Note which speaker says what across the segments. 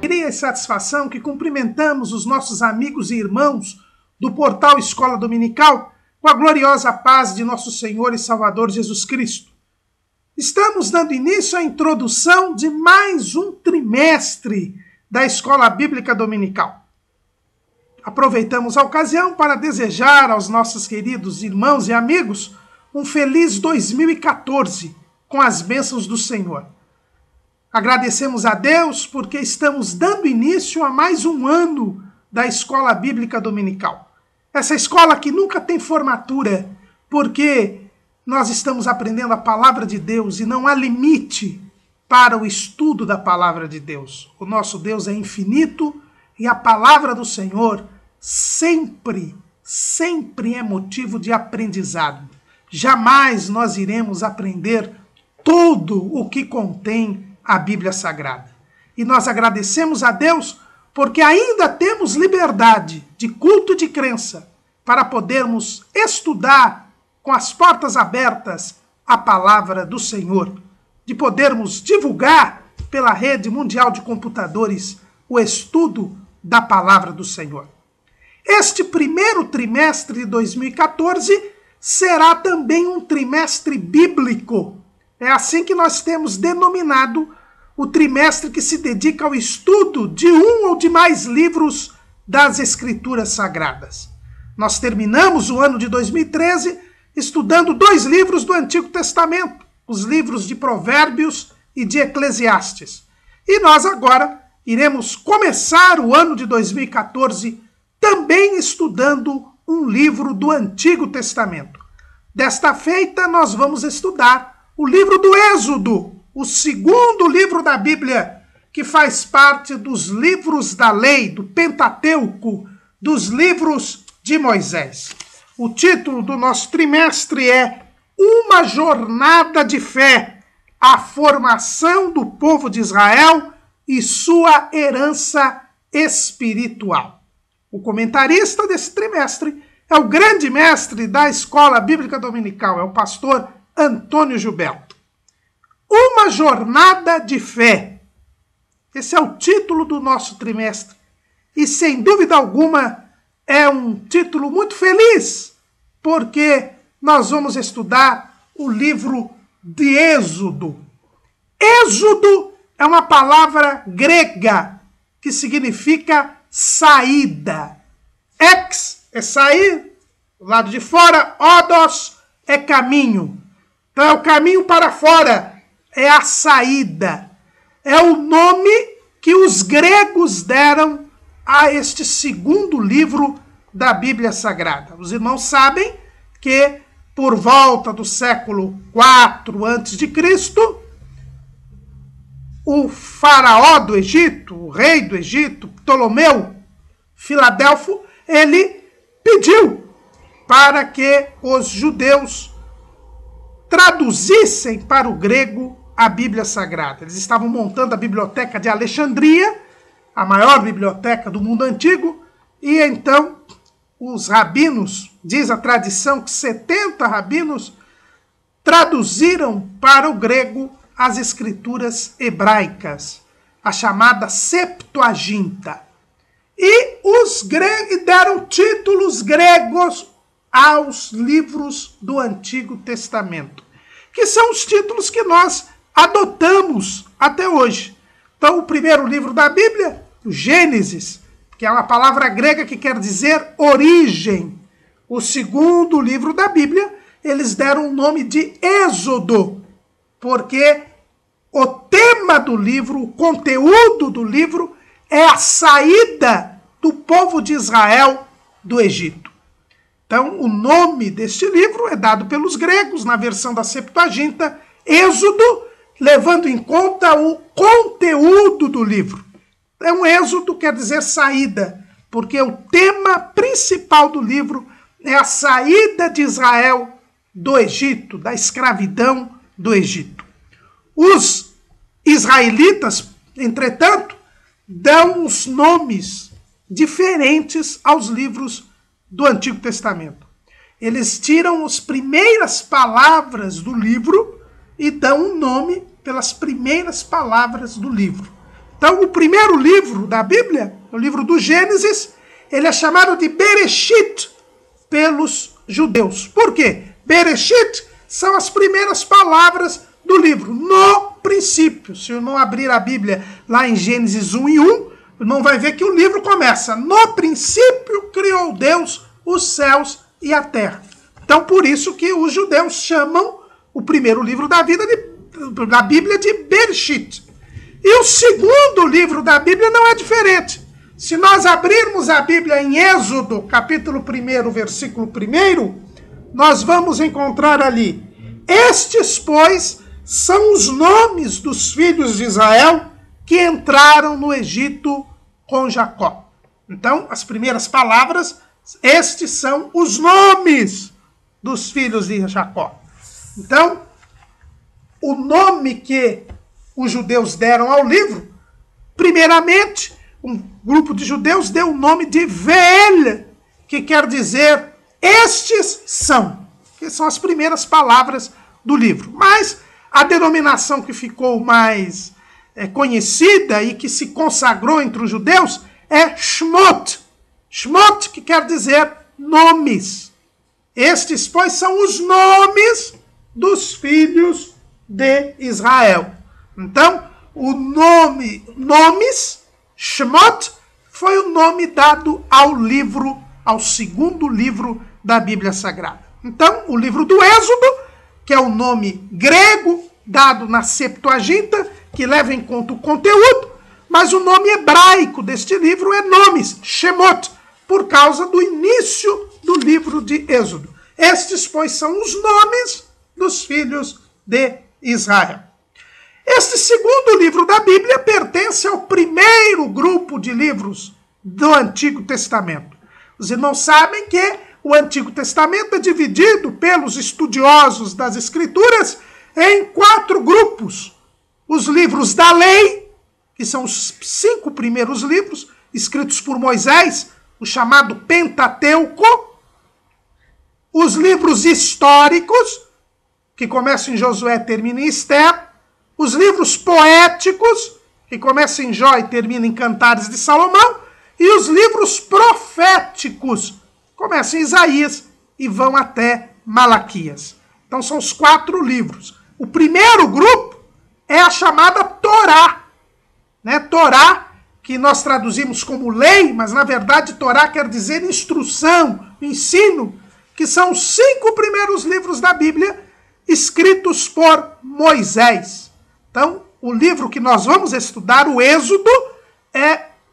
Speaker 1: alegria e satisfação que cumprimentamos os nossos amigos e irmãos do portal Escola Dominical com a gloriosa paz de nosso Senhor e Salvador Jesus Cristo. Estamos dando início à introdução de mais um trimestre da Escola Bíblica Dominical. Aproveitamos a ocasião para desejar aos nossos queridos irmãos e amigos um feliz 2014 com as bênçãos do Senhor. Agradecemos a Deus porque estamos dando início a mais um ano da Escola Bíblica Dominical. Essa escola que nunca tem formatura, porque nós estamos aprendendo a palavra de Deus e não há limite para o estudo da palavra de Deus. O nosso Deus é infinito e a palavra do Senhor sempre é motivo de aprendizado. Jamais nós iremos aprender tudo o que contém a Bíblia Sagrada. E nós agradecemos a Deus porque ainda temos liberdade de culto e de crença para podermos estudar com as portas abertas a palavra do Senhor, de podermos divulgar pela rede mundial de computadores o estudo da palavra do Senhor. Este primeiro trimestre de 2014 será também um trimestre bíblico. É assim que nós temos denominado o trimestre que se dedica ao estudo de um ou de mais livros das Escrituras Sagradas. Nós terminamos o ano de 2013 estudando 2 livros do Antigo Testamento, os livros de Provérbios e de Eclesiastes. E nós agora iremos começar o ano de 2014 também estudando um livro do Antigo Testamento. Desta feita, nós vamos estudar o livro do Êxodo, o segundo livro da Bíblia, que faz parte dos livros da lei, do Pentateuco, dos livros de Moisés. O título do nosso trimestre é Uma Jornada de Fé, a formação do povo de Israel e sua herança espiritual. O comentarista desse trimestre é o grande mestre da Escola Bíblica Dominical, é o pastor Antônio Gilberto. Uma jornada de fé. Esse é o título do nosso trimestre. E, sem dúvida alguma, é um título muito feliz, porque nós vamos estudar o livro de Êxodo. Êxodo é uma palavra grega que significa saída. Ex é sair, do lado de fora, odos é caminho. Então é o caminho para fora, é a saída. É o nome que os gregos deram a este segundo livro da Bíblia Sagrada. Os irmãos sabem que por volta do século IV a.C., o faraó do Egito, o rei do Egito, Ptolomeu Filadelfo, ele pediu para que os judeus traduzissem para o grego a Bíblia Sagrada. Eles estavam montando a Biblioteca de Alexandria, a maior biblioteca do mundo antigo, e então os rabinos, diz a tradição que 70 rabinos traduziram para o grego as escrituras hebraicas, a chamada Septuaginta. E os gregos deram títulos gregos aos livros do Antigo Testamento, que são os títulos que nós adotamos até hoje. Então, o primeiro livro da Bíblia, o Gênesis, que é uma palavra grega que quer dizer origem. O segundo livro da Bíblia, eles deram o nome de Êxodo, porque o tema do livro, o conteúdo do livro, é a saída do povo de Israel do Egito. Então, o nome deste livro é dado pelos gregos, na versão da Septuaginta, Êxodo, levando em conta o conteúdo do livro. Então, Êxodo quer dizer saída, porque o tema principal do livro é a saída de Israel do Egito, da escravidão do Egito. Os israelitas, entretanto, dão os nomes diferentes aos livros do Antigo Testamento. Eles tiram as primeiras palavras do livro e dão um nome pelas primeiras palavras do livro. Então, o primeiro livro da Bíblia, o livro do Gênesis, ele é chamado de Bereshit pelos judeus. Por quê? Bereshit são as primeiras palavras do livro. No princípio, se o irmão abrir a Bíblia lá em Gênesis 1:1, o irmão vai ver que o livro começa: no princípio criou Deus os céus e a terra. Então, por isso que os judeus chamam o primeiro livro da Bíblia de Bereshit. E o segundo livro da Bíblia não é diferente. Se nós abrirmos a Bíblia em Êxodo, capítulo 1, versículo 1, nós vamos encontrar ali: estes, pois, são os nomes dos filhos de Israel que entraram no Egito com Jacó. Então, as primeiras palavras, estes são os nomes dos filhos de Jacó. Então, o nome que os judeus deram ao livro, primeiramente, um grupo de judeus deu o nome de Ve'el, que quer dizer estes são, que são as primeiras palavras do livro. Mas a denominação que ficou mais conhecida e que se consagrou entre os judeus é Shmot. Shmot, que quer dizer nomes. Estes, pois, são os nomes dos filhos de Israel. Então, o nome, nomes, Shmot, foi o nome dado ao livro, ao segundo livro da Bíblia Sagrada. Então, o livro do Êxodo, que é o nome grego dado na Septuaginta, que leva em conta o conteúdo, mas o nome hebraico deste livro é nomes, Shemot, por causa do início do livro de Êxodo. Estes, pois, são os nomes dos filhos de Israel. Este segundo livro da Bíblia pertence ao primeiro grupo de livros do Antigo Testamento. Os irmãos sabem que o Antigo Testamento é dividido pelos estudiosos das Escrituras em 4 grupos. Os livros da lei, que são os 5 primeiros livros, escritos por Moisés, o chamado Pentateuco. Os livros históricos, que começam em Josué e terminam em Esther. Os livros poéticos, que começam em Jó e terminam em Cantares de Salomão. E os livros proféticos, começam em Isaías e vão até Malaquias. Então são os 4 livros. O primeiro grupo é a chamada Torá. Torá, que nós traduzimos como lei, mas na verdade Torá quer dizer instrução, ensino, que são os 5 primeiros livros da Bíblia escritos por Moisés. Então, o livro que nós vamos estudar, o Êxodo,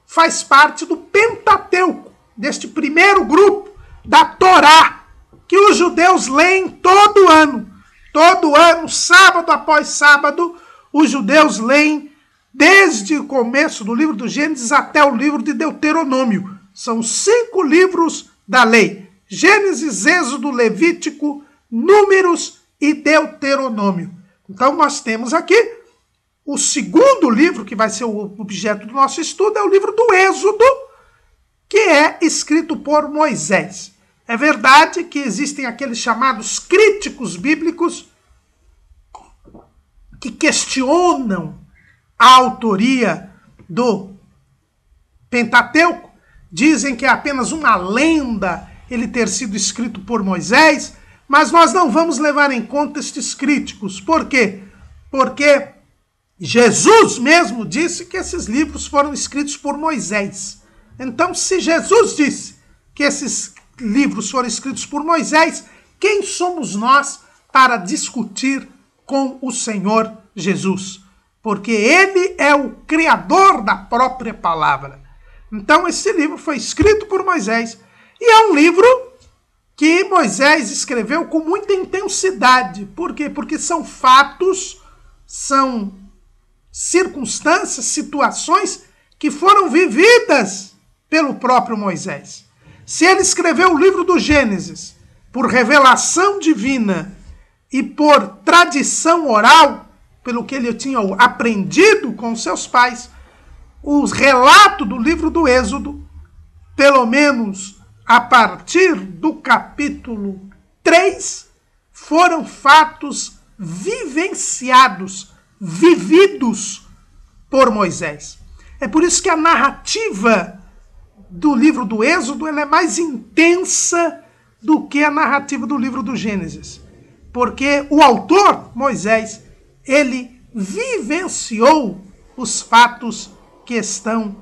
Speaker 1: faz parte do Pentateuco, deste primeiro grupo da Torá, que os judeus leem todo ano. Todo ano, sábado após sábado, os judeus leem desde o começo do livro do Gênesis até o livro de Deuteronômio. São 5 livros da lei: Gênesis, Êxodo, Levítico, Números e Deuteronômio. Então nós temos aqui o segundo livro, que vai ser o objeto do nosso estudo, é o livro do Êxodo, que é escrito por Moisés. É verdade que existem aqueles chamados críticos bíblicos que questionam a autoria do Pentateuco, dizem que é apenas uma lenda ele ter sido escrito por Moisés, mas nós não vamos levar em conta estes críticos. Por quê? Porque Jesus mesmo disse que esses livros foram escritos por Moisés. Então, se Jesus disse que esses livros foram escritos por Moisés, quem somos nós para discutir com o Senhor Jesus? Porque ele é o criador da própria palavra. Então, esse livro foi escrito por Moisés e é um livro que Moisés escreveu com muita intensidade. Por quê? Porque são fatos, são circunstâncias, situações que foram vividas pelo próprio Moisés. Se ele escreveu o livro do Gênesis por revelação divina e por tradição oral, pelo que ele tinha aprendido com seus pais, o relato do livro do Êxodo, pelo menos a partir do capítulo 3, foram fatos vivenciados, vividos por Moisés. É por isso que a narrativa do livro do Êxodo ela é mais intensa do que a narrativa do livro do Gênesis. Porque o autor, Moisés, ele vivenciou os fatos que estão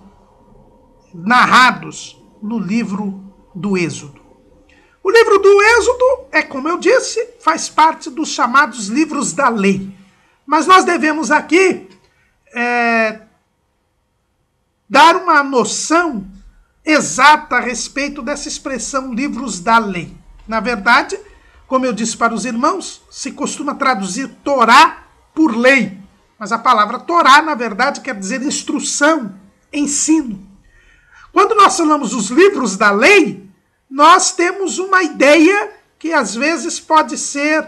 Speaker 1: narrados no livro do Êxodo. O livro do Êxodo é, como eu disse, faz parte dos chamados livros da lei. Mas nós devemos aqui dar uma noção exata a respeito dessa expressão livros da lei. Na verdade, como eu disse para os irmãos, se costuma traduzir Torá por lei. Mas a palavra Torá, na verdade, quer dizer instrução, ensino. Quando nós falamos dos livros da lei, nós temos uma ideia que às vezes pode ser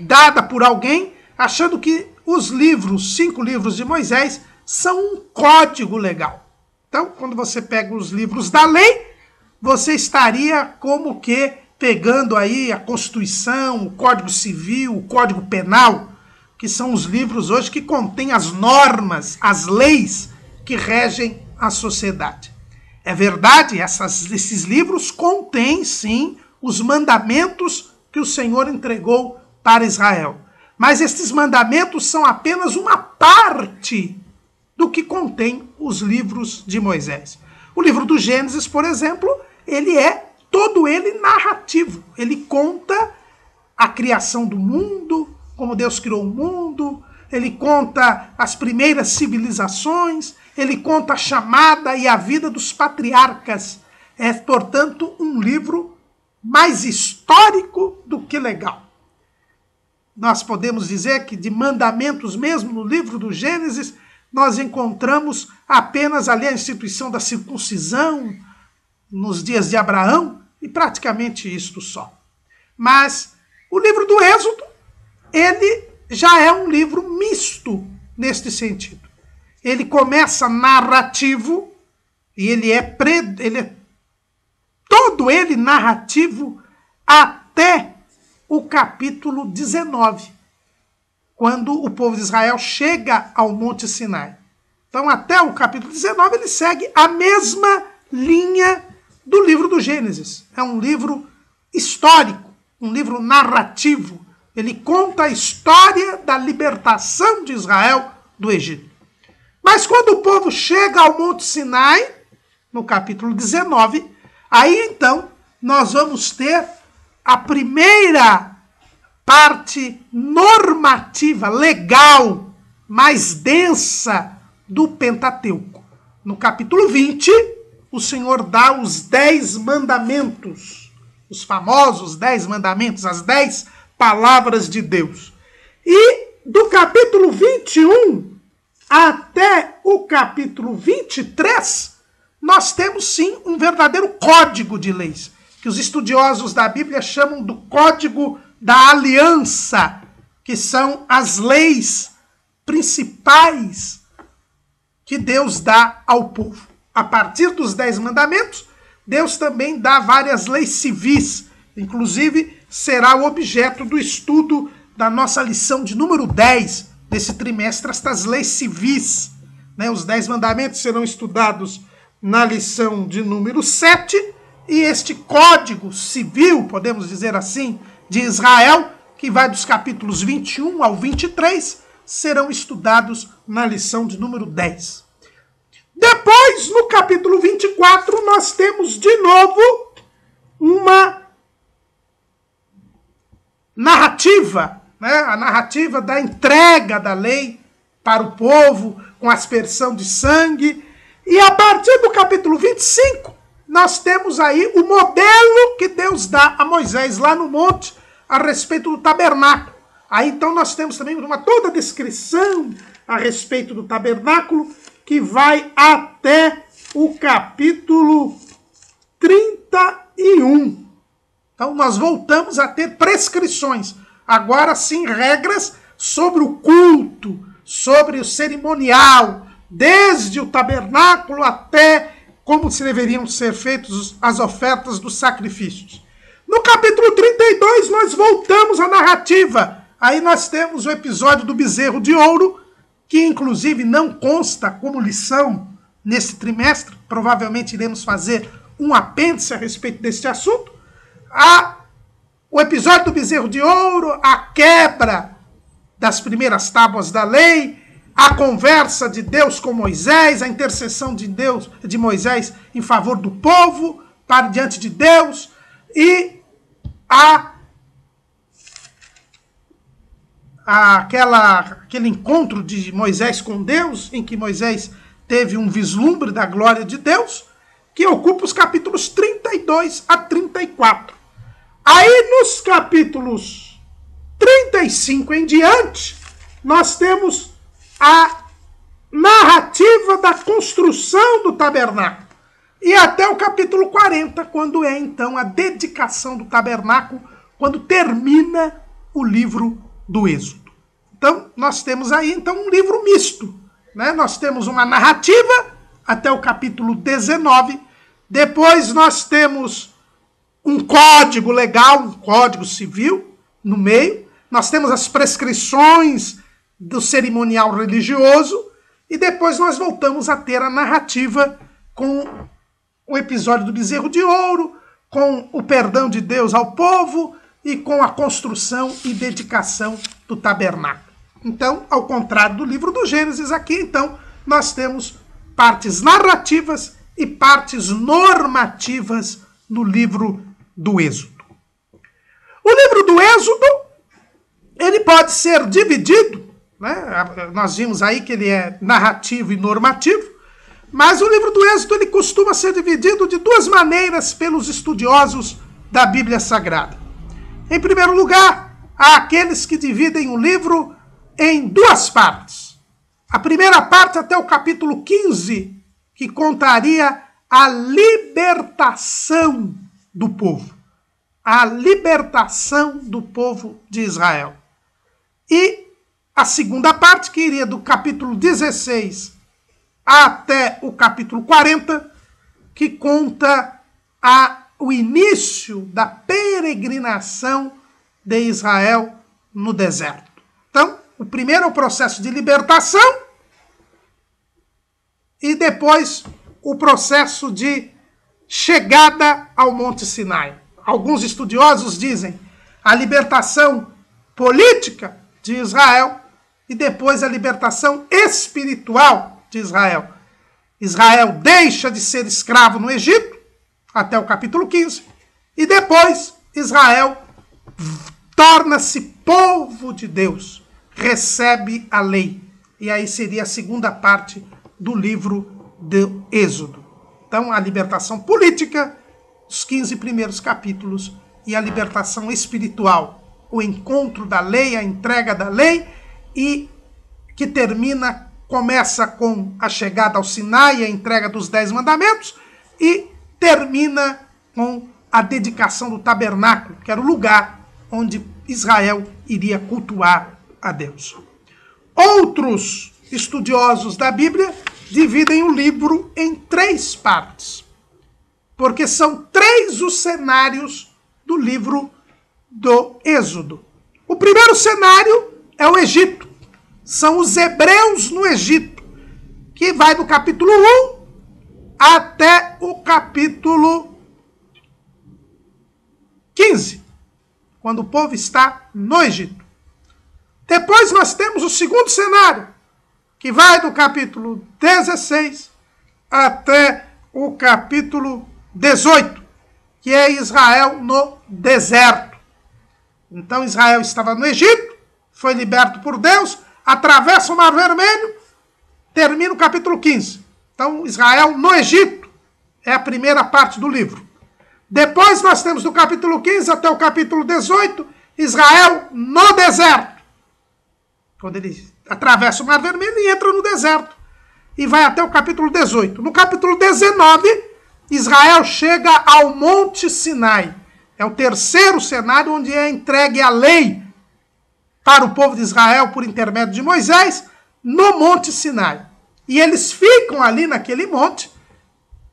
Speaker 1: dada por alguém, achando que os livros, 5 livros de Moisés, são um código legal. Então, quando você pega os livros da lei, você estaria como que pegando aí a Constituição, o Código Civil, o Código Penal, que são os livros hoje que contêm as normas, as leis que regem a sociedade. É verdade, esses livros contêm, sim, os mandamentos que o Senhor entregou para Israel. Mas esses mandamentos são apenas uma parte do que contém os livros de Moisés. O livro do Gênesis, por exemplo, ele é todo ele narrativo. Ele conta a criação do mundo, como Deus criou o mundo, ele conta as primeiras civilizações, ele conta a chamada e a vida dos patriarcas. É, portanto, um livro mais histórico do que legal. Nós podemos dizer que de mandamentos mesmo no livro do Gênesis, nós encontramos apenas ali a instituição da circuncisão nos dias de Abraão e praticamente isto só. Mas o livro do Êxodo, ele já é um livro misto neste sentido. Ele começa narrativo e ele é todo ele narrativo até o capítulo 19, quando o povo de Israel chega ao Monte Sinai. Então, até o capítulo 19, ele segue a mesma linha do livro do Gênesis. É um livro histórico, um livro narrativo. Ele conta a história da libertação de Israel do Egito. Mas quando o povo chega ao Monte Sinai, no capítulo 19, aí então nós vamos ter a primeira parte normativa, legal, mais densa do Pentateuco. No capítulo 20, o Senhor dá os 10 mandamentos, os famosos 10 mandamentos, as 10 palavras de Deus. E do capítulo 21 até o capítulo 23, nós temos sim um verdadeiro código de leis, que os estudiosos da Bíblia chamam do Código da Aliança, que são as leis principais que Deus dá ao povo. A partir dos 10 mandamentos, Deus também dá várias leis civis, inclusive será o objeto do estudo da nossa lição de número 10 desse trimestre, estas leis civis. Os 10 mandamentos serão estudados na lição de número 7, e este código civil, podemos dizer assim, de Israel, que vai dos capítulos 21 ao 23, serão estudados na lição de número 10. Depois, no capítulo 24, nós temos de novo uma narrativa, a narrativa da entrega da lei para o povo, com aspersão de sangue. E a partir do capítulo 25, nós temos aí o modelo que Deus dá a Moisés lá no monte a respeito do tabernáculo. Aí então nós temos também toda a descrição a respeito do tabernáculo, que vai até o capítulo 31. Então nós voltamos a ter prescrições. Agora sim, regras sobre o culto, sobre o cerimonial, desde o tabernáculo até como se deveriam ser feitas as ofertas dos sacrifícios. No capítulo 32, nós voltamos à narrativa. Aí nós temos o episódio do bezerro de ouro, que inclusive não consta como lição nesse trimestre, provavelmente iremos fazer um apêndice a respeito deste assunto, o episódio do bezerro de ouro, a quebra das primeiras tábuas da lei, a conversa de Deus com Moisés, a intercessão de Moisés em favor do povo, para diante de Deus, e aquele encontro de Moisés com Deus, em que Moisés teve um vislumbre da glória de Deus, que ocupa os capítulos 32 a 34. Aí nos capítulos 35 em diante, nós temos a narrativa da construção do tabernáculo. E até o capítulo 40, quando é então a dedicação do tabernáculo, quando termina o livro do Êxodo. Então, nós temos aí então um livro misto, né? Nós temos uma narrativa até o capítulo 19, depois nós temos um código legal, um código civil no meio, nós temos as prescrições do cerimonial religioso, e depois nós voltamos a ter a narrativa com o episódio do bezerro de ouro, com o perdão de Deus ao povo e com a construção e dedicação do tabernáculo. Então, ao contrário do livro do Gênesis, aqui então nós temos partes narrativas e partes normativas no livro do Êxodo. O livro do Êxodo, ele pode ser dividido, né? Nós vimos aí que ele é narrativo e normativo, mas o livro do Êxodo ele costuma ser dividido de duas maneiras pelos estudiosos da Bíblia Sagrada. Em primeiro lugar, há aqueles que dividem o livro em duas partes. A primeira parte até o capítulo 15, que contaria a libertação do povo. A libertação do povo de Israel. E a segunda parte, que iria do capítulo 16 até o capítulo 40, que conta o início da peregrinação de Israel no deserto. Então, o primeiro é o processo de libertação e depois o processo de chegada ao Monte Sinai. Alguns estudiosos dizem a libertação política de Israel e depois a libertação espiritual de Israel. Israel deixa de ser escravo no Egito, até o capítulo 15, e depois Israel torna-se povo de Deus, recebe a lei. E aí seria a segunda parte do livro do Êxodo. Então, a libertação política, os 15 primeiros capítulos, e a libertação espiritual, o encontro da lei, a entrega da lei, e que começa com a chegada ao Sinai, a entrega dos 10 mandamentos, e termina com a dedicação do tabernáculo, que era o lugar onde Israel iria cultuar a Deus. Outros estudiosos da Bíblia dividem o livro em 3 partes, porque são 3 os cenários do livro do Êxodo. O primeiro cenário é o Egito. São os hebreus no Egito, que vai do capítulo 1 até o capítulo 15, quando o povo está no Egito. Depois nós temos o segundo cenário, que vai do capítulo 16 até o capítulo 18, que é Israel no deserto. Então Israel estava no Egito, foi liberto por Deus, atravessa o Mar Vermelho, termina o capítulo 15. Então Israel no Egito é a primeira parte do livro. Depois nós temos do capítulo 15 até o capítulo 18, Israel no deserto. Quando ele atravessa o Mar Vermelho e entra no deserto. E vai até o capítulo 18. No capítulo 19, Israel chega ao Monte Sinai. É o terceiro cenário onde é entregue a lei para o povo de Israel por intermédio de Moisés no Monte Sinai. E eles ficam ali naquele monte,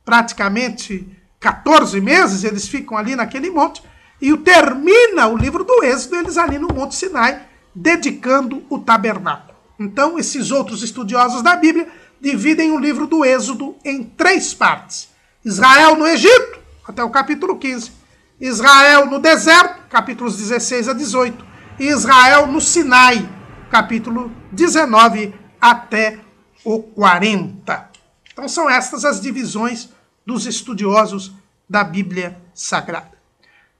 Speaker 1: praticamente 14 meses eles ficam ali naquele monte, e termina o livro do Êxodo eles ali no Monte Sinai, dedicando o tabernáculo. Então, esses outros estudiosos da Bíblia dividem o livro do Êxodo em 3 partes. Israel no Egito, até o capítulo 15. Israel no deserto, capítulos 16 a 18. E Israel no Sinai, capítulo 19 até o 40. Então são estas as divisões dos estudiosos da Bíblia Sagrada.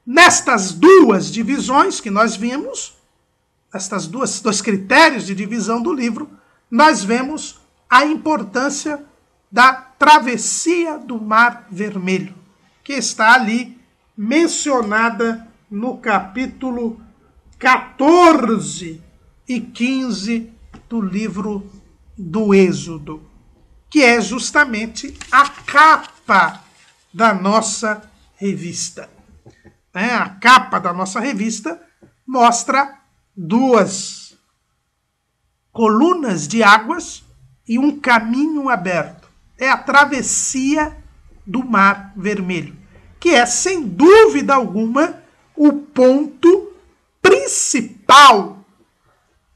Speaker 1: Nestas 2 divisões que nós vimos, estas dois critérios de divisão do livro, nós vemos a importância da travessia do Mar Vermelho, que está ali mencionada no capítulo 14 e 15 do livro do Êxodo, que é justamente a capa da nossa revista. A capa da nossa revista mostra 2 colunas de águas e um caminho aberto. É a travessia do Mar Vermelho, que é, sem dúvida alguma, o ponto principal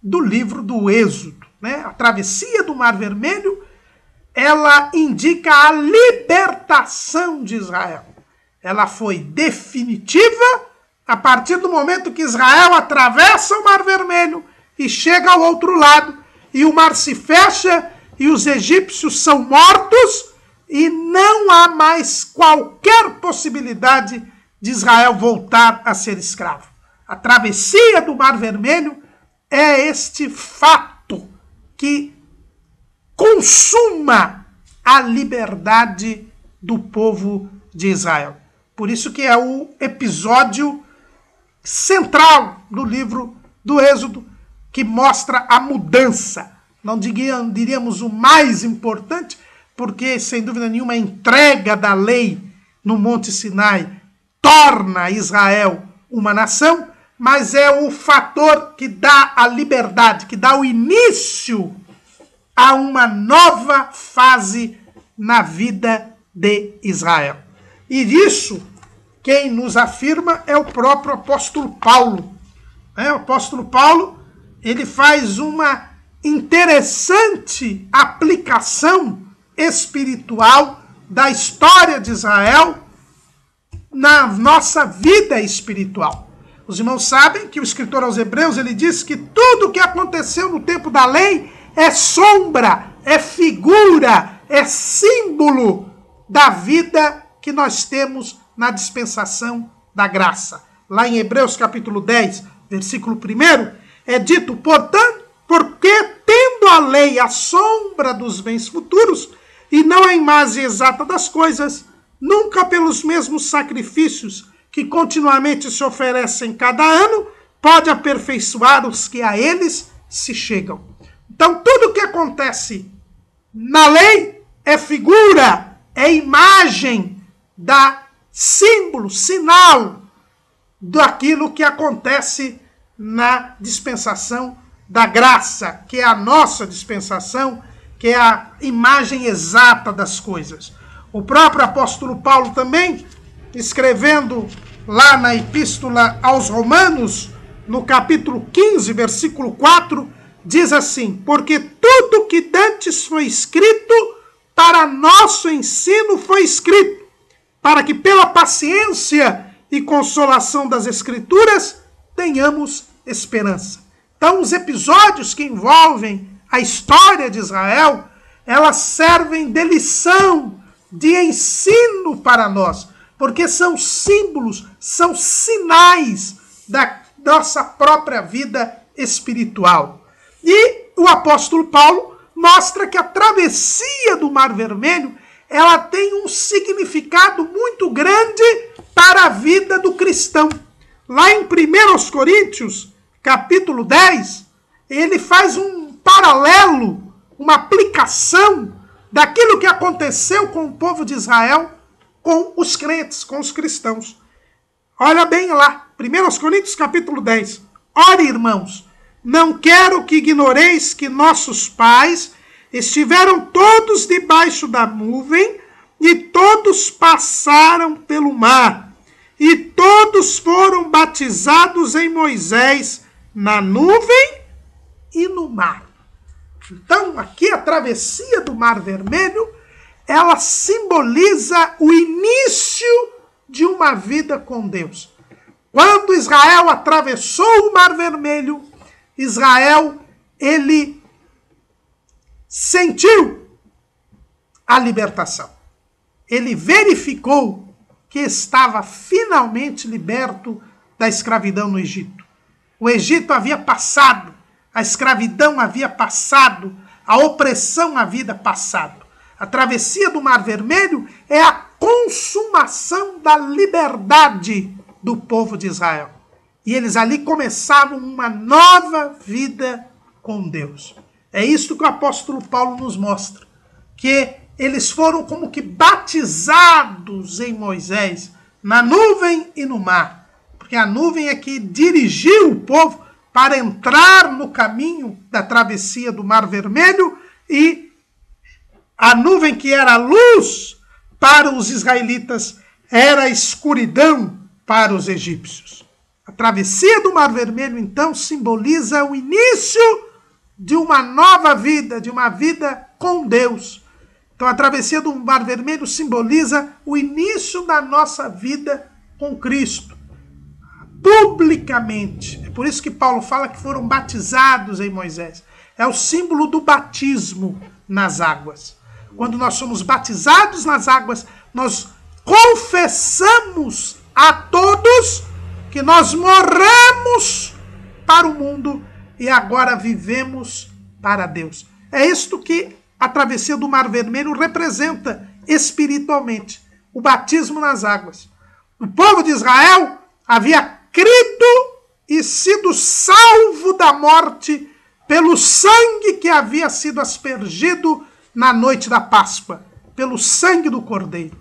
Speaker 1: do livro do Êxodo. A travessia do Mar Vermelho, ela indica a libertação de Israel. Ela foi definitiva a partir do momento que Israel atravessa o Mar Vermelho e chega ao outro lado, e o mar se fecha, e os egípcios são mortos, e não há mais qualquer possibilidade de Israel voltar a ser escravo. A travessia do Mar Vermelho é este fato que consuma a liberdade do povo de Israel. Por isso que é o episódio central do livro do Êxodo, que mostra a mudança. Não diríamos o mais importante, porque, sem dúvida nenhuma, a entrega da lei no Monte Sinai torna Israel uma nação, mas é o fator que dá a liberdade, que dá o início a uma nova fase na vida de Israel. E isso, quem nos afirma é o próprio apóstolo Paulo. O apóstolo Paulo, ele faz uma interessante aplicação espiritual da história de Israel na nossa vida espiritual. Os irmãos sabem que o escritor aos Hebreus, ele diz que tudo o que aconteceu no tempo da lei é sombra, é figura, é símbolo da vida que nós temos na dispensação da graça. Lá em Hebreus capítulo 10, versículo 1, é dito, portanto, porque tendo a lei a sombra dos bens futuros, e não a imagem exata das coisas, nunca pelos mesmos sacrifícios que continuamente se oferecem cada ano, pode aperfeiçoar os que a eles se chegam. Então, tudo o que acontece na lei é figura, é imagem da símbolo, sinal daquilo que acontece na dispensação da graça, que é a nossa dispensação, que é a imagem exata das coisas. O próprio apóstolo Paulo também, escrevendo lá na epístola aos Romanos, no capítulo 15, versículo 4, diz assim, porque tudo que dantes foi escrito, para nosso ensino foi escrito, para que pela paciência e consolação das Escrituras tenhamos esperança. Então, os episódios que envolvem a história de Israel, elas servem de lição, de ensino para nós, porque são símbolos, são sinais da nossa própria vida espiritual. E o apóstolo Paulo mostra que a travessia do Mar Vermelho, ela tem um significado muito grande para a vida do cristão. Lá em 1 Coríntios, capítulo 10, ele faz um paralelo, uma aplicação daquilo que aconteceu com o povo de Israel, com os crentes, com os cristãos. Olha bem lá, 1 Coríntios, capítulo 10. Ora, irmãos, não quero que ignoreis que nossos pais estiveram todos debaixo da nuvem e todos passaram pelo mar. E todos foram batizados em Moisés na nuvem e no mar. Então, aqui a travessia do Mar Vermelho, ela simboliza o início de uma vida com Deus. Quando Israel atravessou o Mar Vermelho, Israel, ele sentiu a libertação. Ele verificou que estava finalmente liberto da escravidão no Egito. O Egito havia passado, a escravidão havia passado, a opressão havia passado. A travessia do Mar Vermelho é a consumação da liberdade do povo de Israel. E eles ali começavam uma nova vida com Deus. É isso que o apóstolo Paulo nos mostra, que eles foram como que batizados em Moisés, na nuvem e no mar. Porque a nuvem é que dirigiu o povo para entrar no caminho da travessia do Mar Vermelho, e a nuvem que era luz para os israelitas era escuridão para os egípcios. A travessia do Mar Vermelho, então, simboliza o início de uma nova vida, de uma vida com Deus. Então, a travessia do Mar Vermelho simboliza o início da nossa vida com Cristo, publicamente. É por isso que Paulo fala que foram batizados em Moisés. É o símbolo do batismo nas águas. Quando nós somos batizados nas águas, nós confessamos a todos que nós morremos para o mundo e agora vivemos para Deus. É isto que a travessia do Mar Vermelho representa espiritualmente, o batismo nas águas. O povo de Israel havia crido e sido salvo da morte pelo sangue que havia sido aspergido na noite da Páscoa, pelo sangue do Cordeiro.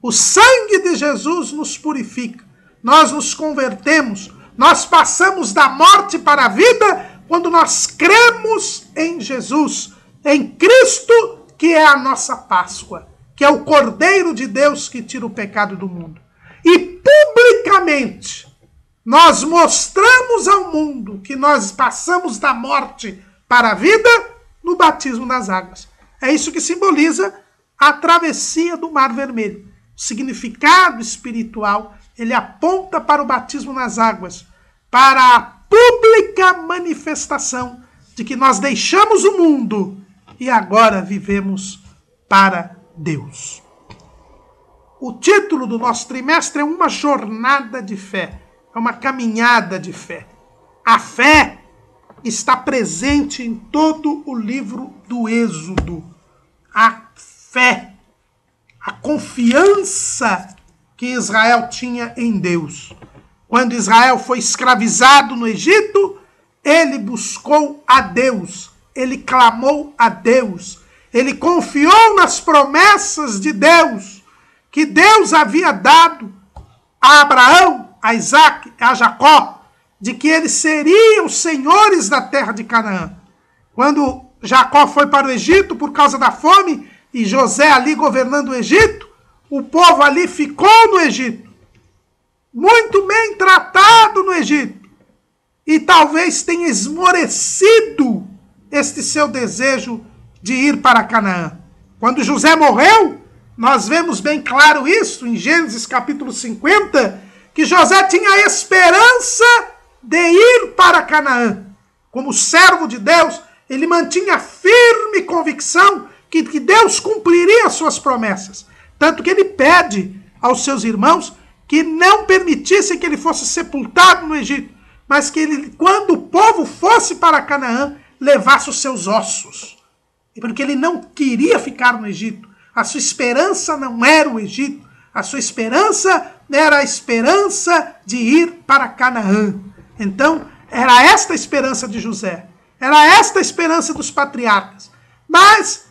Speaker 1: O sangue de Jesus nos purifica. Nós nos convertemos, nós passamos da morte para a vida quando nós cremos em Jesus, em Cristo, que é a nossa Páscoa, que é o Cordeiro de Deus que tira o pecado do mundo. E publicamente nós mostramos ao mundo que nós passamos da morte para a vida no batismo nas águas. É isso que simboliza a travessia do Mar Vermelho. O significado espiritual, ele aponta para o batismo nas águas, para a pública manifestação de que nós deixamos o mundo e agora vivemos para Deus. O título do nosso trimestre é uma jornada de fé, é uma caminhada de fé. A fé está presente em todo o livro do Êxodo. A fé, a confiança que Israel tinha em Deus. Quando Israel foi escravizado no Egito, ele buscou a Deus, ele clamou a Deus, ele confiou nas promessas de Deus, que Deus havia dado a Abraão, a Isaac, a Jacó, de que eles seriam senhores da terra de Canaã. Quando Jacó foi para o Egito por causa da fome, e José ali governando o Egito, o povo ali ficou no Egito, muito bem tratado no Egito, e talvez tenha esmorecido este seu desejo de ir para Canaã. Quando José morreu, nós vemos bem claro isso em Gênesis capítulo 50, que José tinha a esperança de ir para Canaã. Como servo de Deus, ele mantinha firme convicção que Deus cumpriria as suas promessas. Tanto que ele pede aos seus irmãos que não permitissem que ele fosse sepultado no Egito, mas que ele, quando o povo fosse para Canaã, levasse os seus ossos. Porque ele não queria ficar no Egito. A sua esperança não era o Egito. A sua esperança era a esperança de ir para Canaã. Então, era esta a esperança de José. Era esta a esperança dos patriarcas. Mas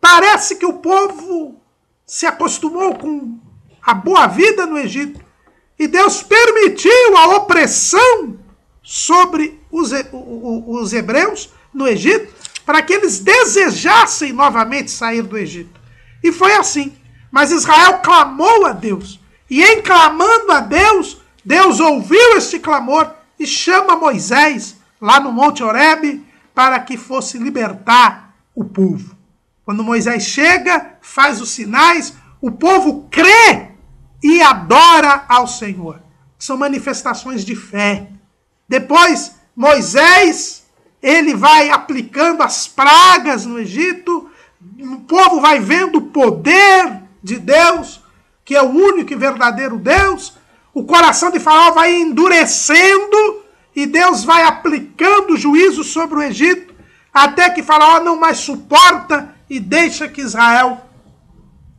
Speaker 1: parece que o povo se acostumou com a boa vida no Egito. E Deus permitiu a opressão sobre os hebreus no Egito, para que eles desejassem novamente sair do Egito. E foi assim. Mas Israel clamou a Deus. E em clamando a Deus, Deus ouviu este clamor e chama Moisés, lá no Monte Horebe, para que fosse libertar o povo. Quando Moisés chega, faz os sinais, o povo crê e adora ao Senhor. São manifestações de fé. Depois, Moisés, ele vai aplicando as pragas no Egito, o povo vai vendo o poder de Deus, que é o único e verdadeiro Deus, o coração de Faraó vai endurecendo e Deus vai aplicando juízo sobre o Egito, até que Faraó não mais suporta e deixa que Israel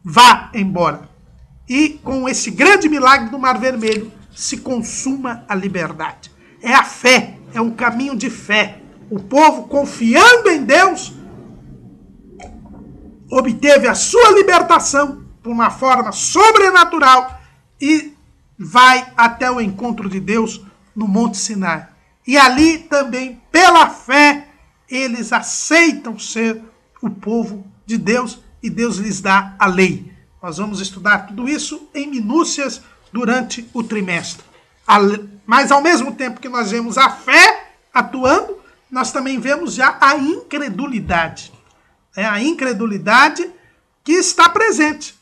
Speaker 1: vá embora. E com esse grande milagre do Mar Vermelho se consuma a liberdade. É a fé, é um caminho de fé. O povo, confiando em Deus, obteve a sua libertação por uma forma sobrenatural e vai até o encontro de Deus no Monte Sinai. E ali também, pela fé, eles aceitam ser o povo de Deus e Deus lhes dá a lei. Nós vamos estudar tudo isso em minúcias durante o trimestre. Mas ao mesmo tempo que nós vemos a fé atuando, nós também vemos já a incredulidade. É a incredulidade que está presente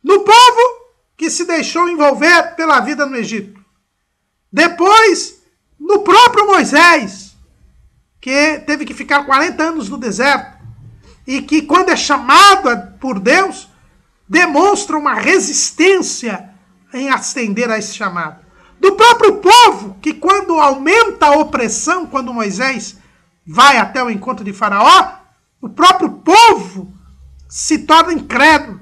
Speaker 1: no povo que se deixou envolver pela vida no Egito. Depois, no próprio Moisés, que teve que ficar 40 anos no deserto, e que quando é chamado por Deus, demonstra uma resistência em atender a esse chamado. Do próprio povo, que quando aumenta a opressão, quando Moisés vai até o encontro de Faraó, o próprio povo se torna incrédulo.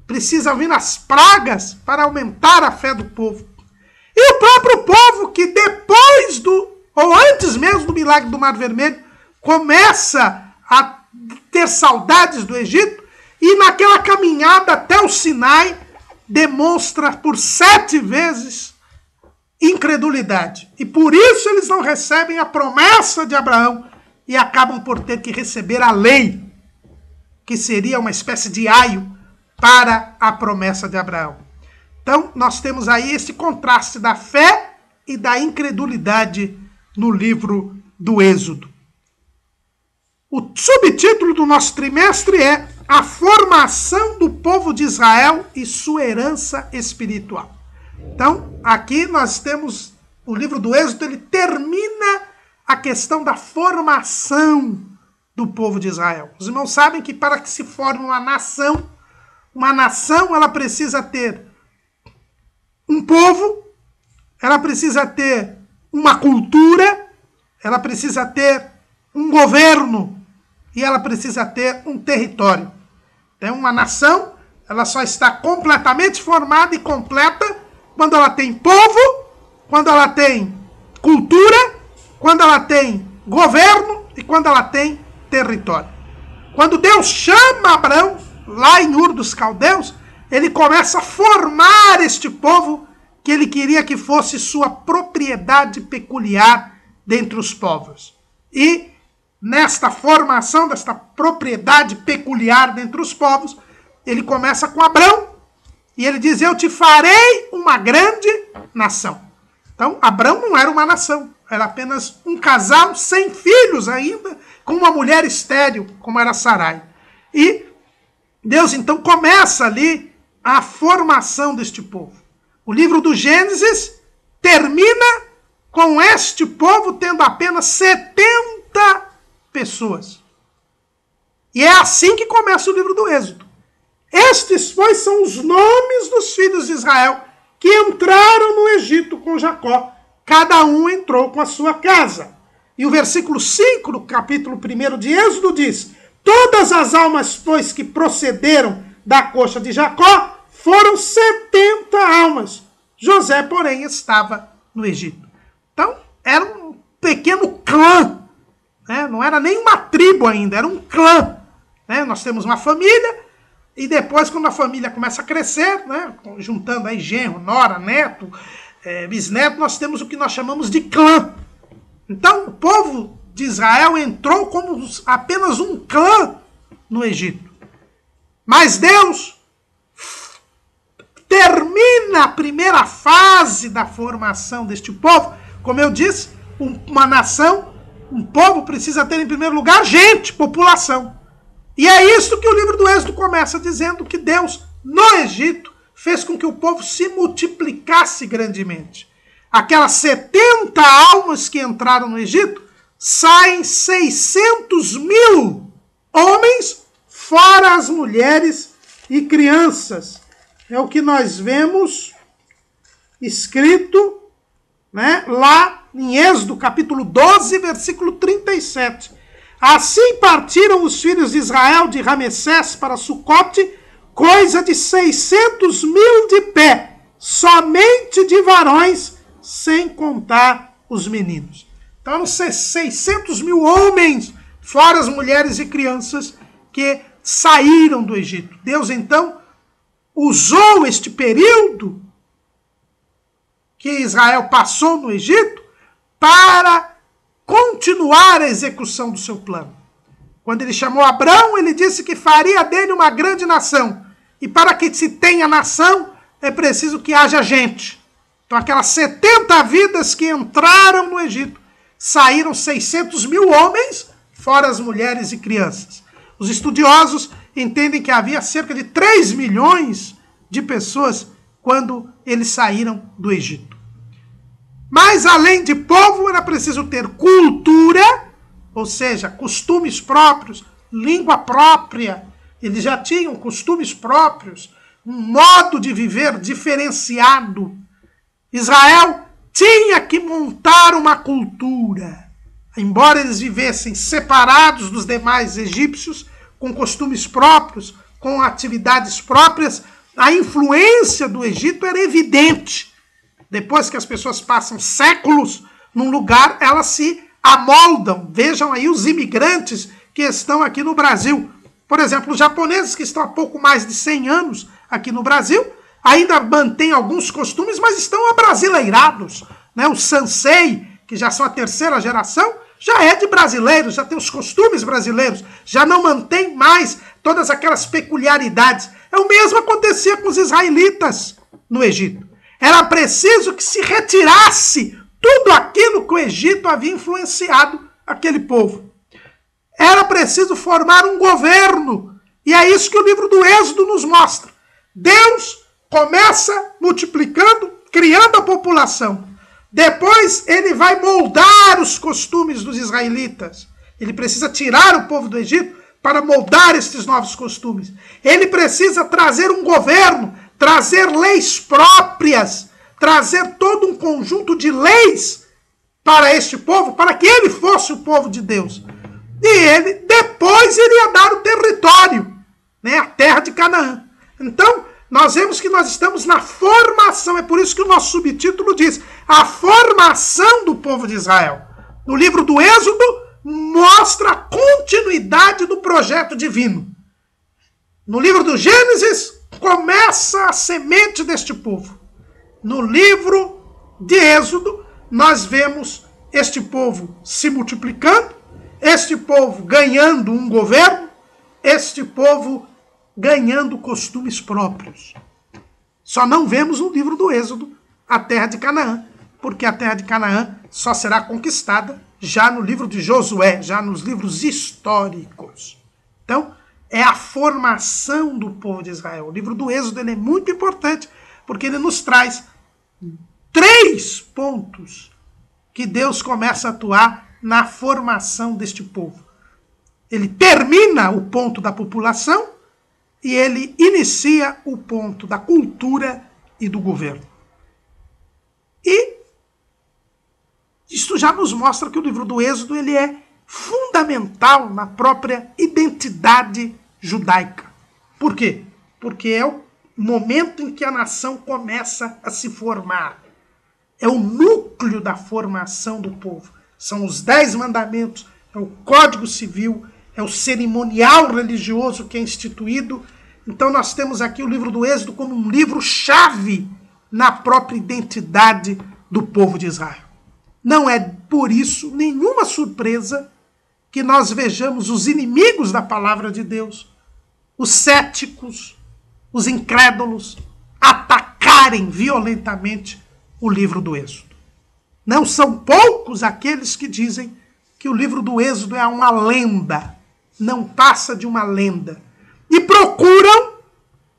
Speaker 1: Precisa vir as pragas para aumentar a fé do povo. E o próprio povo que depois ou antes mesmo do milagre do Mar Vermelho, começa a ter saudades do Egito e naquela caminhada até o Sinai demonstra por 7 vezes incredulidade. E por isso eles não recebem a promessa de Abraão e acabam por ter que receber a lei, que seria uma espécie de aio para a promessa de Abraão. Então, nós temos aí esse contraste da fé e da incredulidade no livro do Êxodo. O subtítulo do nosso trimestre é A Formação do Povo de Israel e Sua Herança Espiritual. Então, aqui nós temos o livro do Êxodo, ele termina a questão da formação do povo de Israel. Os irmãos sabem que para que se forme uma nação ela precisa ter um povo, ela precisa ter uma cultura, ela precisa ter um governo e ela precisa ter um território. Então, uma nação, ela só está completamente formada e completa quando ela tem povo, quando ela tem cultura, quando ela tem governo e quando ela tem território. Quando Deus chama Abraão, lá em Ur dos Caldeus, ele começa a formar este povo que ele queria que fosse sua propriedade peculiar dentre os povos. E nesta formação, desta propriedade peculiar dentre os povos, ele começa com Abrão e ele diz, eu te farei uma grande nação. Então, Abrão não era uma nação, era apenas um casal sem filhos ainda, com uma mulher estéril, como era Sarai. E Deus então começa ali a formação deste povo. O livro do Gênesis termina com este povo tendo apenas 70 pessoas. E é assim que começa o livro do Êxodo. Estes, pois, são os nomes dos filhos de Israel que entraram no Egito com Jacó. Cada um entrou com a sua casa. E o versículo 5 do capítulo 1 de Êxodo diz, todas as almas, pois, que procederam da coxa de Jacó, foram 70 almas. José, porém, estava no Egito. Então, era um pequeno clã. Né? Não era nem uma tribo ainda, era um clã. Né? Nós temos uma família, e depois, quando a família começa a crescer, né? Juntando aí genro, nora, neto, bisneto, nós temos o que nós chamamos de clã. Então, o povo de Israel entrou como apenas um clã no Egito. Mas Deus termina a primeira fase da formação deste povo, como eu disse, uma nação Um povo precisa ter, em primeiro lugar, gente, população. E é isso que o livro do Êxodo começa dizendo, que Deus, no Egito, fez com que o povo se multiplicasse grandemente. Aquelas 70 almas que entraram no Egito, saem 600.000 homens, fora as mulheres e crianças. É o que nós vemos escrito, né, lá em Êxodo, capítulo 12, versículo 37. Assim partiram os filhos de Israel de Ramessés para Sucote, coisa de 600.000 de pé, somente de varões, sem contar os meninos. Então eram 600.000 homens, fora as mulheres e crianças, que saíram do Egito. Deus, então, usou este período que Israel passou no Egito para continuar a execução do seu plano. Quando ele chamou Abrão, ele disse que faria dele uma grande nação. E para que se tenha nação, é preciso que haja gente. Então aquelas 70 vidas que entraram no Egito, saíram 600.000 homens, fora as mulheres e crianças. Os estudiosos entendem que havia cerca de 3 milhões de pessoas quando eles saíram do Egito. Mas além de povo, era preciso ter cultura, ou seja, costumes próprios, língua própria. Eles já tinham costumes próprios, um modo de viver diferenciado. Israel tinha que montar uma cultura. Embora eles vivessem separados dos demais egípcios, com costumes próprios, com atividades próprias, a influência do Egito era evidente. Depois que as pessoas passam séculos num lugar, elas se amoldam. Vejam aí os imigrantes que estão aqui no Brasil. Por exemplo, os japoneses que estão há pouco mais de 100 anos aqui no Brasil, ainda mantêm alguns costumes, mas estão abrasileirados. Né? O Sansei, que já são a 3ª geração, já é de brasileiros, já tem os costumes brasileiros, já não mantém mais todas aquelas peculiaridades. É o mesmo que acontecia com os israelitas no Egito. Era preciso que se retirasse tudo aquilo que o Egito havia influenciado aquele povo. Era preciso formar um governo. E é isso que o livro do Êxodo nos mostra. Deus começa multiplicando, criando a população. Depois ele vai moldar os costumes dos israelitas. Ele precisa tirar o povo do Egito para moldar estes novos costumes. Ele precisa trazer um governo, trazer leis próprias, trazer todo um conjunto de leis para este povo, para que ele fosse o povo de Deus. E ele depois iria dar o território, né, a terra de Canaã. Então, nós vemos que nós estamos na formação, é por isso que o nosso subtítulo diz, a formação do povo de Israel. No livro do Êxodo, mostra a continuidade do projeto divino. No livro do Gênesis, começa a semente deste povo. No livro de Êxodo, nós vemos este povo se multiplicando, este povo ganhando um governo, este povo ganhando costumes próprios. Só não vemos no livro do Êxodo a terra de Canaã, porque a terra de Canaã só será conquistada já no livro de Josué, já nos livros históricos. Então, é a formação do povo de Israel. O livro do Êxodo ele é muito importante, porque ele nos traz 3 pontos que Deus começa a atuar na formação deste povo. Ele termina o ponto da população e ele inicia o ponto da cultura e do governo. E isso já nos mostra que o livro do Êxodo ele é fundamental na própria identidade judaica. Por quê? Porque é o momento em que a nação começa a se formar. É o núcleo da formação do povo. São os 10 mandamentos, é o Código Civil, é o cerimonial religioso que é instituído. Então nós temos aqui o livro do Êxodo como um livro-chave na própria identidade do povo de Israel. Não é por isso nenhuma surpresa que nós vejamos os inimigos da palavra de Deus, os céticos, os incrédulos, atacarem violentamente o livro do Êxodo. Não são poucos aqueles que dizem que o livro do Êxodo é uma lenda, não passa de uma lenda. E procuram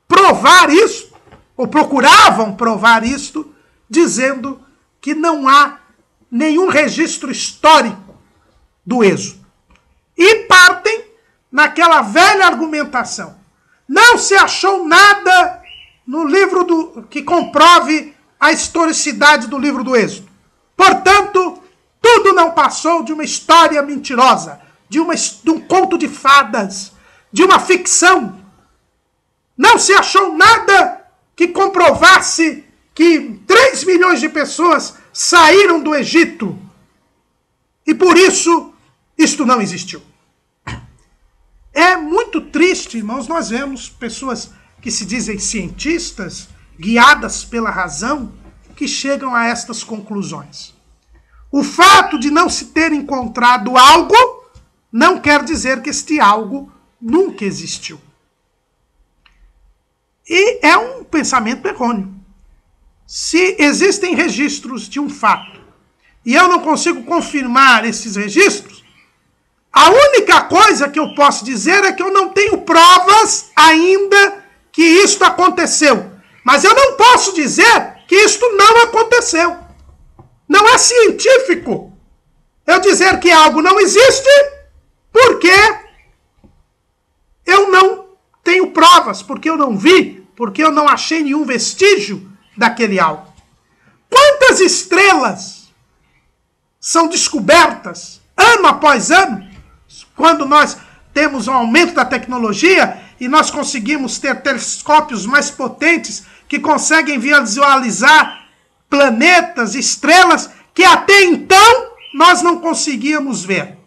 Speaker 1: provar isso, ou procuravam provar isto, dizendo que não há nenhum registro histórico do Êxodo. E partem naquela velha argumentação. Não se achou nada no livro que comprove a historicidade do livro do Êxodo. Portanto, tudo não passou de uma história mentirosa, de um conto de fadas, de uma ficção. Não se achou nada que comprovasse que 3 milhões de pessoas saíram do Egito. E por isso, isto não existiu. É muito triste, irmãos, nós vemos pessoas que se dizem cientistas, guiadas pela razão, que chegam a estas conclusões. O fato de não se ter encontrado algo não quer dizer que este algo nunca existiu. E é um pensamento errôneo. Se existem registros de um fato e eu não consigo confirmar esses registros, a única coisa que eu posso dizer é que eu não tenho provas ainda que isto aconteceu. Mas eu não posso dizer que isto não aconteceu. Não é científico eu dizer que algo não existe porque eu não tenho provas, porque eu não vi, porque eu não achei nenhum vestígio daquele algo. Quantas estrelas são descobertas ano após ano, quando nós temos um aumento da tecnologia e nós conseguimos ter telescópios mais potentes que conseguem visualizar planetas, estrelas que até então nós não conseguíamos ver.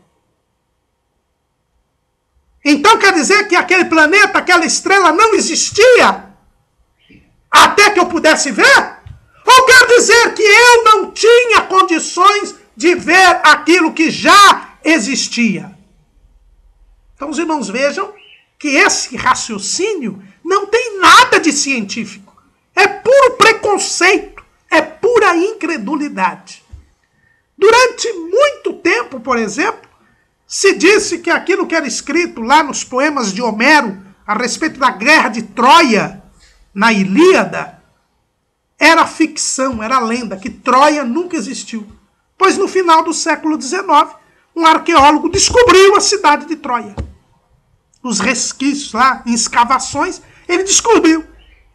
Speaker 1: Então quer dizer que aquele planeta, aquela estrela não existia até que eu pudesse ver? Ou quer dizer que eu não tinha condições de ver aquilo que já existia? Então os irmãos vejam que esse raciocínio não tem nada de científico. É puro preconceito, é pura incredulidade. Durante muito tempo, por exemplo, se disse que aquilo que era escrito lá nos poemas de Homero a respeito da guerra de Troia, na Ilíada, era ficção, era lenda, que Troia nunca existiu. Pois no final do século XIX, um arqueólogo descobriu a cidade de Troia. Os resquícios lá, em escavações, ele descobriu.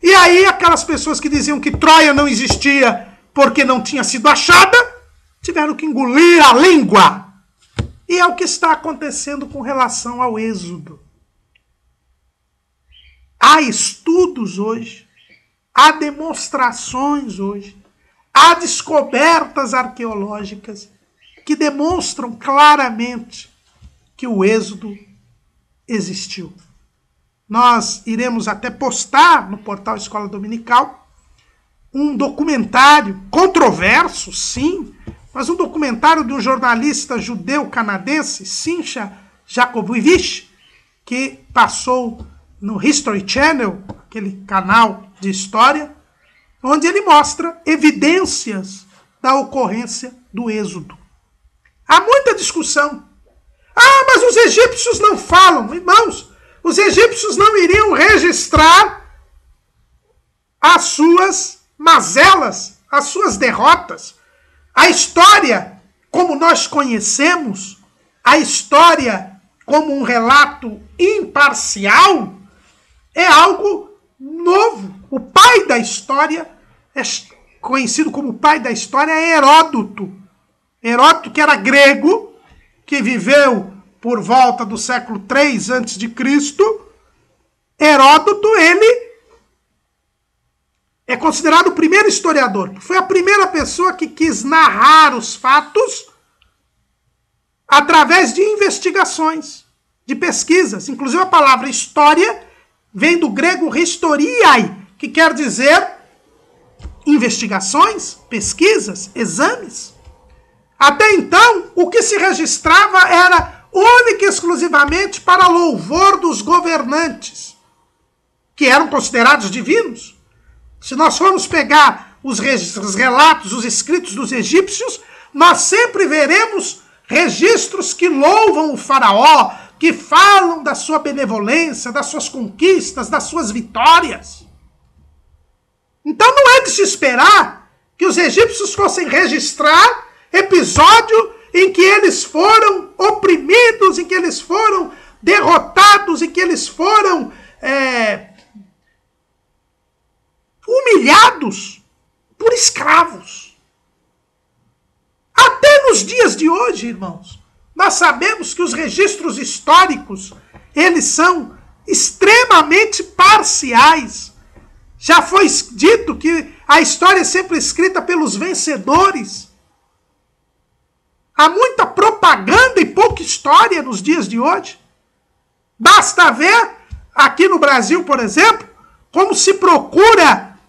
Speaker 1: E aí aquelas pessoas que diziam que Troia não existia porque não tinha sido achada, tiveram que engolir a língua. E é o que está acontecendo com relação ao Êxodo. Há estudos hoje, há demonstrações hoje, há descobertas arqueológicas que demonstram claramente que o Êxodo existiu. Nós iremos até postar no portal Escola Dominical um documentário controverso, sim, mas um documentário de um jornalista judeu-canadense, Simcha Jakubowicz, que passou no History Channel, aquele canal de história, onde ele mostra evidências da ocorrência do Êxodo. Há muita discussão. Ah, mas os egípcios não falam. Irmãos, os egípcios não iriam registrar as suas mazelas, as suas derrotas. A história, como nós conhecemos, a história como um relato imparcial, é algo novo. O pai da história, é conhecido como pai da história, é Heródoto. Heródoto, que era grego, que viveu por volta do século 3 a.C., Heródoto, ele é considerado o primeiro historiador. Foi a primeira pessoa que quis narrar os fatos através de investigações, de pesquisas. Inclusive a palavra história vem do grego historiai, que quer dizer investigações, pesquisas, exames. Até então, o que se registrava era única e exclusivamente para louvor dos governantes, que eram considerados divinos. Se nós formos pegar os relatos, os escritos dos egípcios, nós sempre veremos registros que louvam o faraó, que falam da sua benevolência, das suas conquistas, das suas vitórias. Então não é de se esperar que os egípcios fossem registrar episódio em que eles foram oprimidos, em que eles foram derrotados, em que eles foram humilhados por escravos. Até nos dias de hoje, irmãos, nós sabemos que os registros históricos, eles são extremamente parciais. Já foi dito que a história é sempre escrita pelos vencedores. Há muita propaganda e pouca história nos dias de hoje. Basta ver, aqui no Brasil, por exemplo, como se procura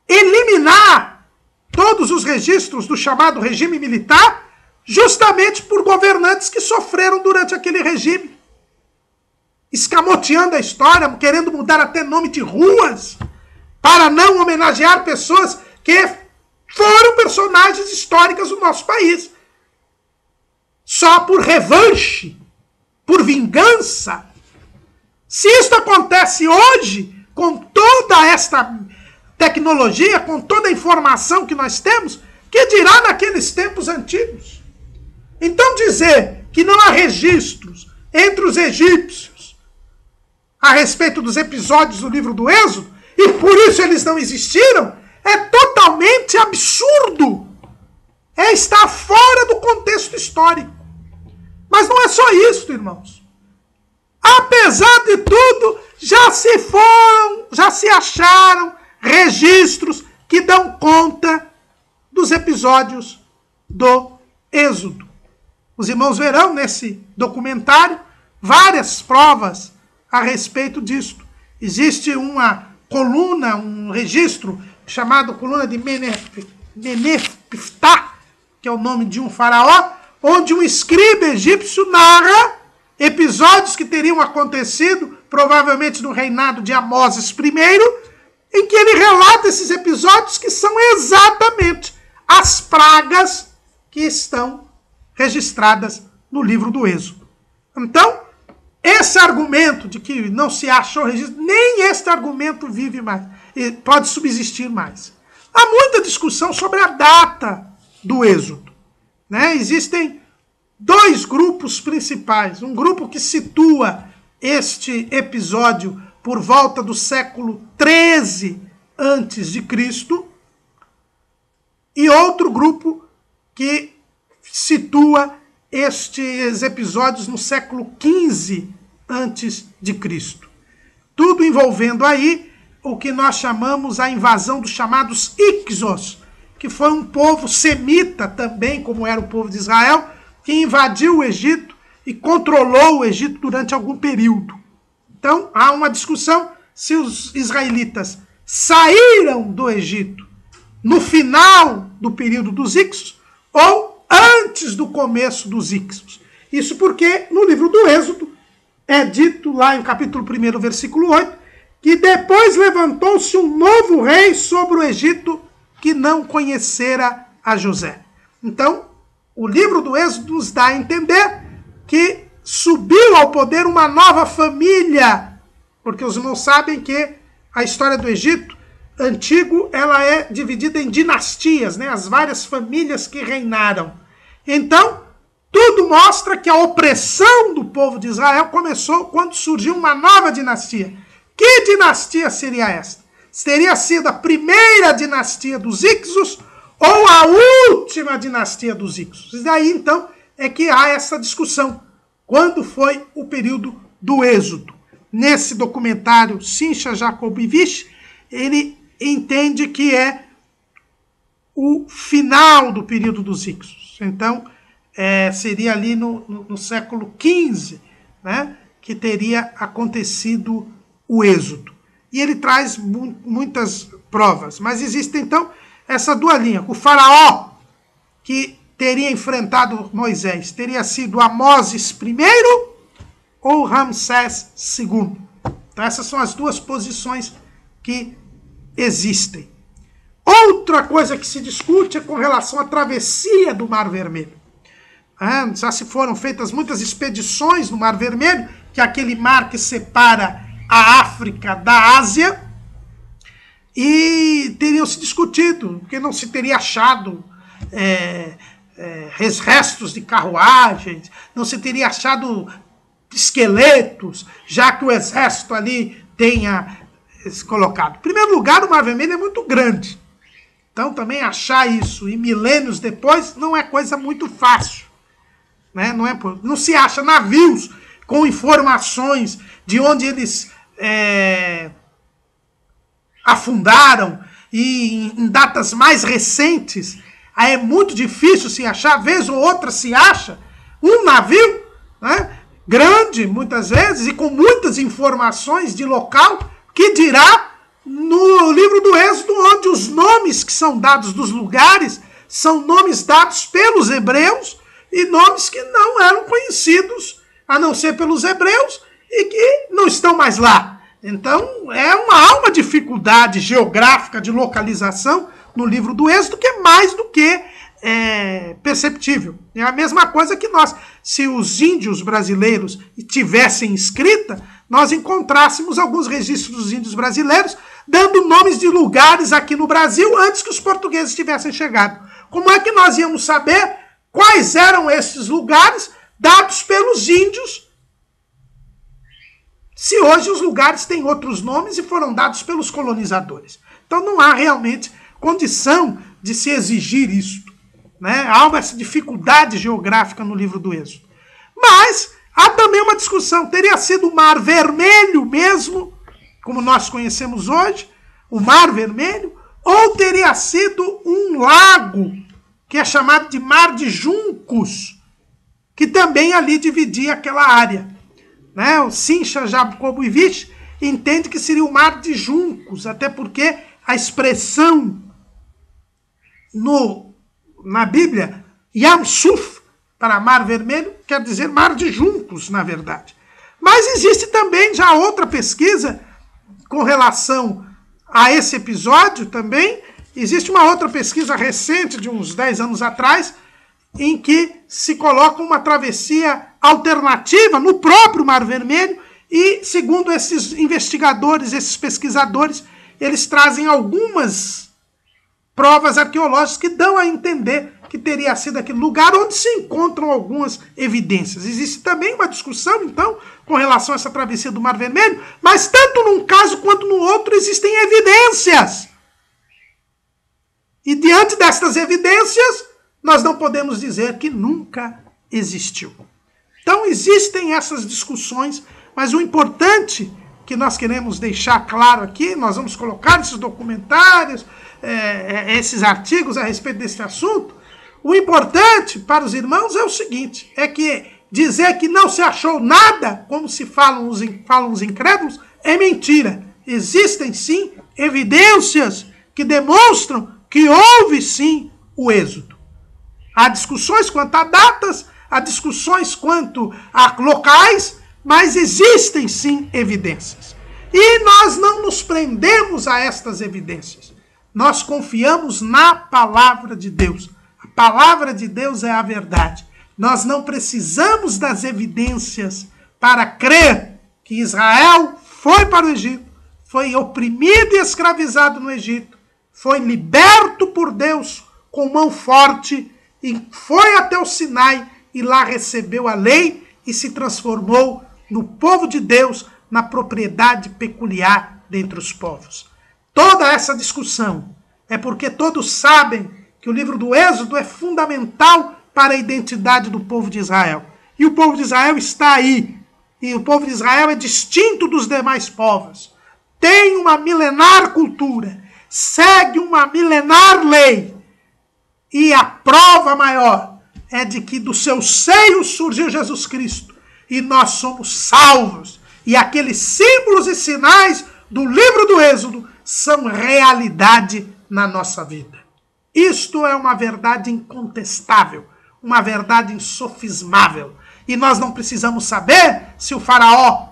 Speaker 1: eliminar todos os registros do chamado regime militar, justamente por governantes que sofreram durante aquele regime. Escamoteando a história, querendo mudar até nome de ruas, para não homenagear pessoas que foram personagens históricas do nosso país. Só por revanche, por vingança. Se isso acontece hoje, com toda esta tecnologia, com toda a informação que nós temos, que dirá naqueles tempos antigos? Então dizer que não há registros entre os egípcios a respeito dos episódios do livro do Êxodo, e por isso eles não existiram, é totalmente absurdo. É estar fora do contexto histórico. Mas não é só isso, irmãos. Apesar de tudo, já se acharam registros que dão conta dos episódios do Êxodo. Os irmãos verão nesse documentário várias provas a respeito disto. Existe uma coluna, um registro chamado coluna de Menephtah, que é o nome de um faraó, onde um escriba egípcio narra episódios que teriam acontecido, provavelmente no reinado de Amoses I, em que ele relata esses episódios que são exatamente as pragas que estão registradas no livro do Êxodo. Então, esse argumento de que não se achou registro, nem este argumento vive mais, pode subsistir mais. Há muita discussão sobre a data do Êxodo. Existem dois grupos principais. Um grupo que situa este episódio por volta do século 13 a.C. e outro grupo que situa estes episódios no século 15 a.C. Tudo envolvendo aí o que nós chamamos a invasão dos chamados Ixos, que foi um povo semita também, como era o povo de Israel, que invadiu o Egito e controlou o Egito durante algum período. Então, há uma discussão se os israelitas saíram do Egito no final do período dos Ixos ou antes do começo dos Ixos. Isso porque no livro do Êxodo é dito lá em capítulo 1, versículo 8, que depois levantou-se um novo rei sobre o Egito que não conhecera a José. Então, o livro do Êxodo nos dá a entender que subiu ao poder uma nova família, porque os irmãos sabem que a história do Egito antigo ela é dividida em dinastias, as várias famílias que reinaram. Então, tudo mostra que a opressão do povo de Israel começou quando surgiu uma nova dinastia. Que dinastia seria esta? Teria sido a primeira dinastia dos Ixos ou a última dinastia dos Ixos? E daí, então, é que há essa discussão. Quando foi o período do Êxodo? Nesse documentário, Simcha Jakobovich, ele entende que é o final do período dos Ixos. Então, seria ali no século XV, que teria acontecido o Êxodo. E ele traz muitas provas. Mas existe, então, essa dualinha. O faraó que teria enfrentado Moisés teria sido Amoses I ou Ramsés II. Então, essas são as duas posições que existem. Outra coisa que se discute é com relação à travessia do Mar Vermelho. Já se foram feitas muitas expedições no Mar Vermelho, que é aquele mar que separa a África da Ásia, e teriam se discutido, porque não se teria achado restos de carruagens, não se teria achado esqueletos, já que o exército ali tenha se colocado. Em primeiro lugar, o Mar Vermelho é muito grande. Então, também achar isso e milênios depois não é coisa muito fácil. Né? Não se acha navios com informações de onde eles afundaram e em datas mais recentes. Aí é muito difícil se achar, vez ou outra se acha um navio, né, grande, muitas vezes, e com muitas informações de local, que dirá no livro do Êxodo, onde os nomes que são dados dos lugares são nomes dados pelos hebreus e nomes que não eram conhecidos, a não ser pelos hebreus, e que não estão mais lá. Então, há uma dificuldade geográfica de localização no livro do Êxodo que é mais do que perceptível. É a mesma coisa que nós, se os índios brasileiros tivessem escrita, nós encontrássemos alguns registros dos índios brasileiros dando nomes de lugares aqui no Brasil antes que os portugueses tivessem chegado. Como é que nós íamos saber quais eram esses lugares dados pelos índios, se hoje os lugares têm outros nomes e foram dados pelos colonizadores? Então não há realmente condição de se exigir isso. Né? Há essa dificuldade geográfica no livro do Êxodo. Mas há também uma discussão. Teria sido o Mar Vermelho mesmo, como nós conhecemos hoje, o Mar Vermelho, ou teria sido um lago, que é chamado de Mar de Juncos, que também ali dividia aquela área. Né? O Sincha Jacobovich entende que seria o Mar de Juncos, até porque a expressão na Bíblia, Yam Suf, para Mar Vermelho, quer dizer Mar de Juncos, na verdade. Mas existe também já outra pesquisa com relação a esse episódio também. Existe uma outra pesquisa recente, de uns 10 anos atrás, em que se coloca uma travessia alternativa no próprio Mar Vermelho e, segundo esses investigadores, esses pesquisadores, eles trazem algumas provas arqueológicas que dão a entender que teria sido aquele lugar onde se encontram algumas evidências. Existe também uma discussão, então, com relação a essa travessia do Mar Vermelho, mas tanto num caso quanto no outro existem evidências. E diante destas evidências, nós não podemos dizer que nunca existiu. Então existem essas discussões, mas o importante que nós queremos deixar claro aqui, nós vamos colocar esses documentários, esses artigos a respeito desse assunto. O importante para os irmãos é o seguinte, é que dizer que não se achou nada, como se falam os incrédulos, é mentira. Existem sim evidências que demonstram que houve sim o êxodo. Há discussões quanto a datas, há discussões quanto a locais, mas existem sim evidências. E nós não nos prendemos a estas evidências. Nós confiamos na palavra de Deus. A palavra de Deus é a verdade. Nós não precisamos das evidências para crer que Israel foi para o Egito, foi oprimido e escravizado no Egito, foi liberto por Deus com mão forte e foi até o Sinai e lá recebeu a lei e se transformou no povo de Deus, na propriedade peculiar dentre os povos. Toda essa discussão é porque todos sabem que o livro do Êxodo é fundamental para a identidade do povo de Israel. E o povo de Israel está aí. E o povo de Israel é distinto dos demais povos. Tem uma milenar cultura, segue uma milenar lei. E a prova maior é de que do seu seio surgiu Jesus Cristo. E nós somos salvos. E aqueles símbolos e sinais do livro do Êxodo são realidade na nossa vida. Isto é uma verdade incontestável, uma verdade insofismável. E nós não precisamos saber se o faraó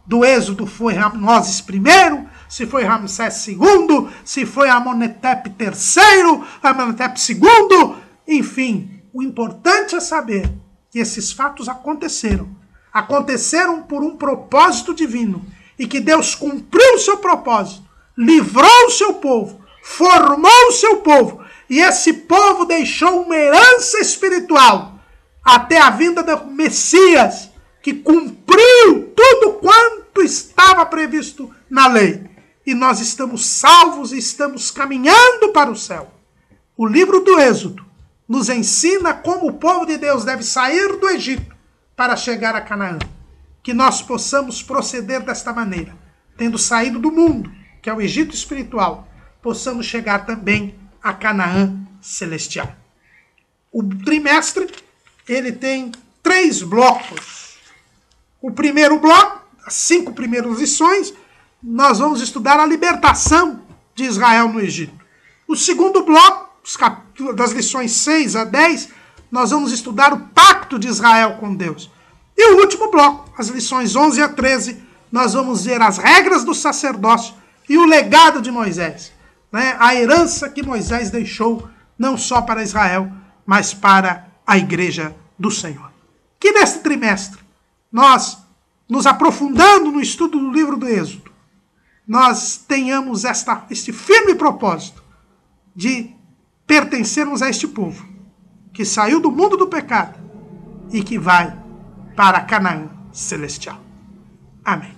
Speaker 1: do Êxodo foi Ramsés I, se foi Ramsés II, se foi Amenhotep III, Amenhotep II, enfim. O importante é saber que esses fatos aconteceram. Aconteceram por um propósito divino. E que Deus cumpriu o seu propósito. Livrou o seu povo. Formou o seu povo. E esse povo deixou uma herança espiritual. Até a vinda do Messias. Que cumpriu tudo quanto estava previsto na lei. E nós estamos salvos e estamos caminhando para o céu. O livro do Êxodo nos ensina como o povo de Deus deve sair do Egito para chegar a Canaã. Que nós possamos proceder desta maneira. Tendo saído do mundo, que é o Egito espiritual, possamos chegar também a Canaã celestial. O trimestre, ele tem 3 blocos. O primeiro bloco, as 5 primeiras lições, nós vamos estudar a libertação de Israel no Egito. O segundo bloco, das lições 6 a 10, nós vamos estudar o pacto de Israel com Deus. E o último bloco, as lições 11 a 13, nós vamos ver as regras do sacerdócio e o legado de Moisés. Né? A herança que Moisés deixou, não só para Israel, mas para a igreja do Senhor. Que neste trimestre, nós, nos aprofundando no estudo do livro do Êxodo, nós tenhamos este firme propósito de pertencermos a este povo, que saiu do mundo do pecado e que vai para Canaã celestial. Amém.